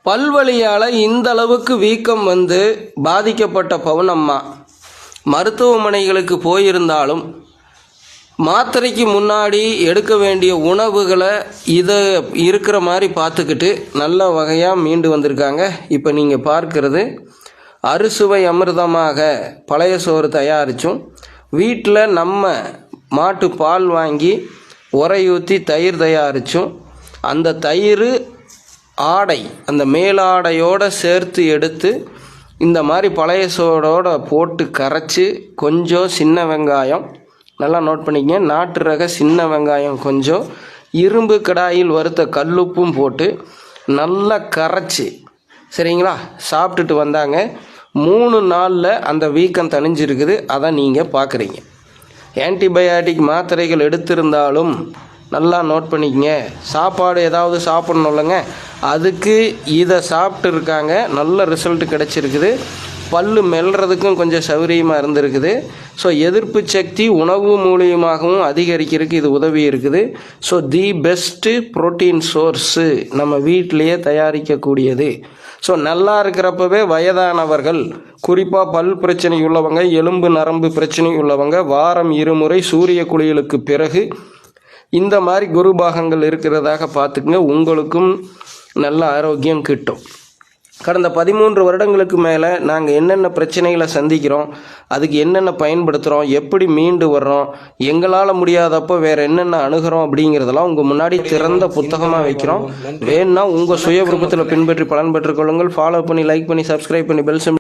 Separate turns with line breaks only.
பல்வலியால் இந்த அளவுக்கு வீக்கம் வந்து பாதிக்கப்பட்ட பவுனம்மா மருத்துவமனைகளுக்கு போயிருந்தாலும் மாத்திரைக்கு முன்னாடி எடுக்க வேண்டிய உணவுகளை இதை இருக்கிற மாதிரி பார்த்துக்கிட்டு நல்ல வகையாக மீண்டு வந்திருக்காங்க. இப்போ நீங்கள் பார்க்கறது அறுசுவை அமிர்தமாக பழைய சோறு தயாரித்தும் வீட்டில் நம்ம மாட்டு பால் வாங்கி உரையூற்றி தயிர் தயாரித்தும் அந்த தயிர் ஆடை அந்த மேலாடையோடு சேர்த்து எடுத்து இந்த மாதிரி பழைய சோறோட போட்டு கரைச்சி கொஞ்சம் சின்ன வெங்காயம் நல்லா நோட் பண்ணிக்கங்க, நாட்டு ரக சின்ன வெங்காயம் கொஞ்சம் இரும்பு கடாயில் வறுத்த கல்லுப்பும் போட்டு நல்லா கரைச்சி சரிங்களா சாப்பிட்டுட்டு வந்தாங்க. 3 நாளில் அந்த வீக்கம் தணிஞ்சிருக்குது. அதை நீங்கள் பார்க்குறீங்க. ஆன்டிபயாட்டிக் மாத்திரைகள் எடுத்திருந்தாலும் நல்லா நோட் பண்ணிக்கங்க, சாப்பாடு ஏதாவது சாப்பிட்ணும்லங்க, அதுக்கு இதை சாப்பிட்டு இருக்காங்க. நல்ல ரிசல்ட் கிடச்சிருக்குது. பல்லு மெல்றதுக்கும் கொஞ்சம் சௌகரியமாக இருந்திருக்குது. ஸோ எதிர்ப்பு சக்தி உணவு மூலியமாகவும் அதிகரிக்கிறதுக்கு இது உதவி இருக்குது. So the best protein source நம்ம வீட்டிலையே தயாரிக்கக்கூடியது. ஸோ நல்லா இருக்கிறப்பவே வயதானவர்கள், குறிப்பாக பல் பிரச்சனை உள்ளவங்க, எலும்பு நரம்பு பிரச்சனை உள்ளவங்க வாரம் 2 முறை சூரிய குளியலுக்கு பிறகு இந்த மாதிரி குரு பாகங்கள் இருக்கிறதாக பார்த்துக்குங்க. உங்களுக்கும் நல்ல ஆரோக்கியம் கிட்டும். கடந்த 13 வருடங்களுக்கு மேலே நாங்கள் என்னென்ன பிரச்சனைகளை சந்திக்கிறோம், அதுக்கு என்னென்ன பயன்படுத்துகிறோம், எப்படி மீண்டு வர்றோம், எங்களால் முடியாதப்போ வேறு என்னென்ன அணுகிறோம் அப்படிங்கிறதெல்லாம் உங்கள் முன்னாடி திறந்த புத்தகமாக வைக்கிறோம். வேணுன்னா உங்கள் சுய விருப்பத்தில் பின்பற்றி பலன் பெற்றுக்கொள்ளுங்கள். ஃபாலோ பண்ணி, லைக் பண்ணி, சப்ஸ்கிரைப் பண்ணி, பெல் சிம்பல்